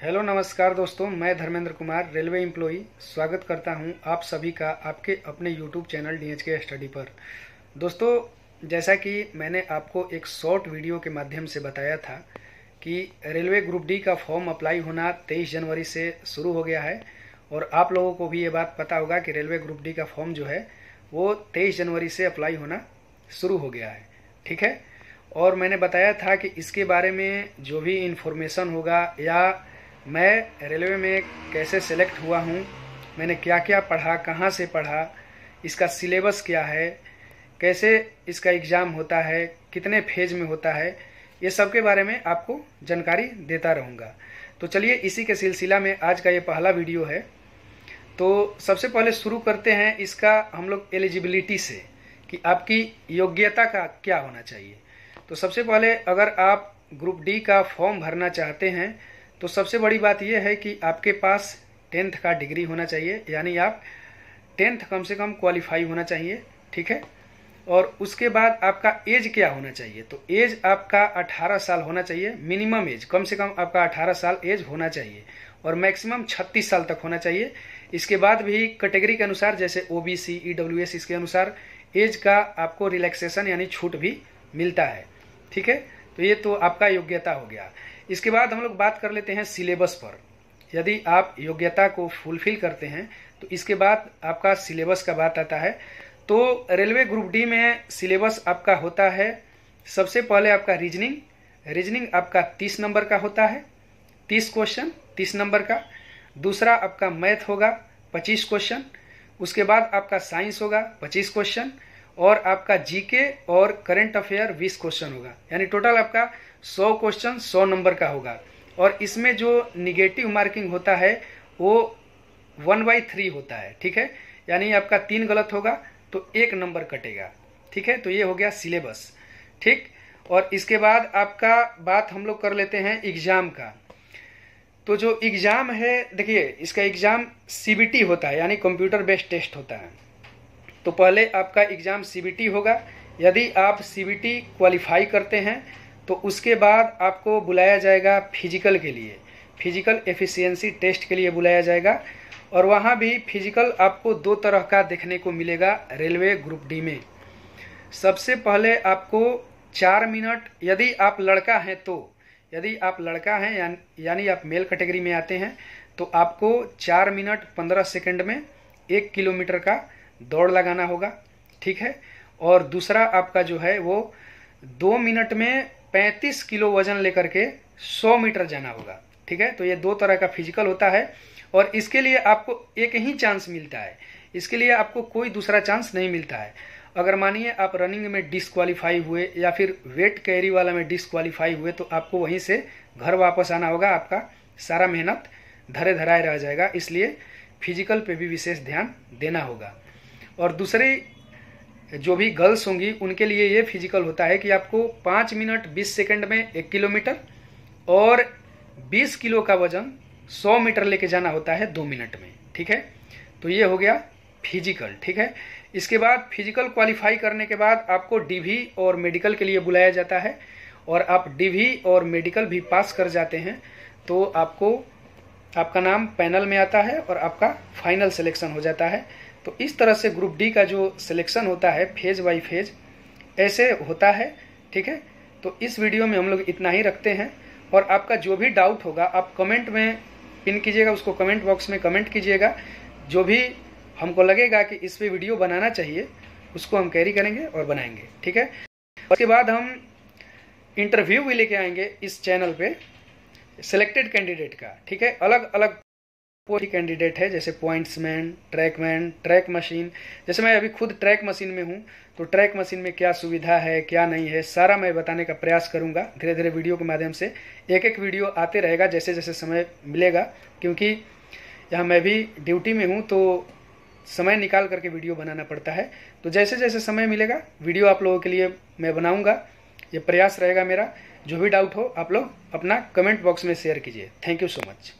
Hello नमस्कार दोस्तों, मैं धर्मेंद्र कुमार रेलवे एम्प्लॉई स्वागत करता हूं आप सभी का आपके अपने यूट्यूब चैनल DHK स्टडी पर। दोस्तों, जैसा कि मैंने आपको एक शॉर्ट वीडियो के माध्यम से बताया था कि रेलवे ग्रुप डी का फॉर्म अप्लाई होना 23 जनवरी से शुरू हो गया है और आप लोगों को भी ये बात पता होगा कि रेलवे ग्रुप डी का फॉर्म जो है वो 23 जनवरी से अप्लाई होना शुरू हो गया है। ठीक है, और मैंने बताया था कि इसके बारे में जो भी इन्फॉर्मेशन होगा या मैं रेलवे में कैसे सेलेक्ट हुआ हूँ, मैंने क्या क्या पढ़ा, कहाँ से पढ़ा, इसका सिलेबस क्या है, कैसे इसका एग्ज़ाम होता है, कितने फेज में होता है, ये सब के बारे में आपको जानकारी देता रहूँगा। तो चलिए, इसी के सिलसिला में आज का ये पहला वीडियो है। तो सबसे पहले शुरू करते हैं इसका हम लोग एलिजिबिलिटी से कि आपकी योग्यता का क्या होना चाहिए। तो सबसे पहले अगर आप ग्रुप डी का फॉर्म भरना चाहते हैं तो सबसे बड़ी बात यह है कि आपके पास 10th का डिग्री होना चाहिए, यानी आप 10th कम से कम क्वालिफाई होना चाहिए। ठीक है, और उसके बाद आपका एज क्या होना चाहिए, तो एज आपका 18 साल होना चाहिए। मिनिमम एज कम से कम आपका 18 साल एज होना चाहिए और मैक्सिमम 36 साल तक होना चाहिए। इसके बाद भी कैटेगरी के अनुसार जैसे OBC, EWS, इसके अनुसार एज का आपको रिलैक्सेशन यानी छूट भी मिलता है। ठीक है, तो ये तो आपका योग्यता हो गया। इसके बाद हम लोग बात कर लेते हैं सिलेबस पर। यदि आप योग्यता को फुलफिल करते हैं तो इसके बाद आपका सिलेबस का बात आता है। तो रेलवे ग्रुप डी में सिलेबस आपका होता है, सबसे पहले आपका रीजनिंग आपका 30 नंबर का होता है, 30 क्वेश्चन 30 नंबर का। दूसरा आपका मैथ होगा 25 क्वेश्चन। उसके बाद आपका साइंस होगा 25 क्वेश्चन और आपका जीके और करंट अफेयर 20 क्वेश्चन होगा, यानी टोटल आपका 100 क्वेश्चन 100 नंबर का होगा। और इसमें जो निगेटिव मार्किंग होता है वो 1/3 होता है। ठीक है, यानी आपका 3 गलत होगा तो 1 नंबर कटेगा। ठीक है, तो ये हो गया सिलेबस। ठीक, और इसके बाद आपका बात हम लोग कर लेते हैं एग्जाम का। तो जो एग्जाम है, देखिए इसका एग्जाम CBT होता है, यानी कंप्यूटर बेस्ड टेस्ट होता है। तो पहले आपका एग्जाम CBT होगा। यदि आप CBT क्वालिफाई करते हैं तो उसके बाद आपको बुलाया जाएगा फिजिकल के लिए, फिजिकल एफिशिएंसी टेस्ट के लिए बुलाया जाएगा। और वहाँ भी फिजिकल आपको 2 तरह का देखने को मिलेगा रेलवे ग्रुप डी में। सबसे पहले आपको 4 मिनट, यदि आप लड़का हैं तो, यदि आप लड़का हैं यानी आप मेल कैटेगरी में आते हैं तो आपको 4 मिनट 15 सेकंड में 1 किलोमीटर का दौड़ लगाना होगा। ठीक है, और दूसरा आपका जो है वो 2 मिनट में 35 किलो वजन लेकर के 100 मीटर जाना होगा। ठीक है, तो ये 2 तरह का फिजिकल होता है और इसके लिए आपको एक ही चांस मिलता है, इसके लिए आपको कोई दूसरा चांस नहीं मिलता है। अगर मानिए आप रनिंग में डिस्क्वालीफाई हुए या फिर वेट कैरी वाला में डिस्क्वालीफाई हुए तो आपको वहीं से घर वापस आना होगा, आपका सारा मेहनत धरे धराए रह जाएगा। इसलिए फिजिकल पे भी विशेष ध्यान देना होगा। और दूसरी जो भी गर्ल्स होंगी उनके लिए ये फिजिकल होता है कि आपको 5 मिनट 20 सेकंड में 1 किलोमीटर और 20 किलो का वजन 100 मीटर लेके जाना होता है 2 मिनट में। ठीक है, तो ये हो गया फिजिकल। ठीक है, इसके बाद फिजिकल क्वालिफाई करने के बाद आपको DV और मेडिकल के लिए बुलाया जाता है और आप DV और मेडिकल भी पास कर जाते हैं तो आपका नाम पैनल में आता है और आपका फाइनल सिलेक्शन हो जाता है। तो इस तरह से ग्रुप डी का जो सिलेक्शन होता है फेज बाय फेज ऐसे होता है। ठीक है, तो इस वीडियो में हम लोग इतना ही रखते हैं और आपका जो भी डाउट होगा आप कमेंट में पिन कीजिएगा, उसको कमेंट बॉक्स में कमेंट कीजिएगा। जो भी हमको लगेगा कि इस पे वीडियो बनाना चाहिए उसको हम कैरी करेंगे और बनाएंगे। ठीक है, उसके बाद हम इंटरव्यू भी लेके आएंगे इस चैनल पे सिलेक्टेड कैंडिडेट का। ठीक है, अलग अलग कैंडिडेट है जैसे पॉइंट्समैन, ट्रैकमैन, ट्रैक मशीन। जैसे मैं अभी खुद ट्रैक मशीन में हूँ तो ट्रैक मशीन में क्या सुविधा है क्या नहीं है सारा मैं बताने का प्रयास करूँगा। धीरे धीरे वीडियो के माध्यम से एक एक वीडियो आते रहेगा जैसे जैसे समय मिलेगा, क्योंकि यहाँ मैं भी ड्यूटी में हूँ तो समय निकाल करके वीडियो बनाना पड़ता है। तो जैसे जैसे समय मिलेगा वीडियो आप लोगों के लिए मैं बनाऊँगा, ये प्रयास रहेगा मेरा। जो भी डाउट हो आप लोग अपना कमेंट बॉक्स में शेयर कीजिए। Thank you so much.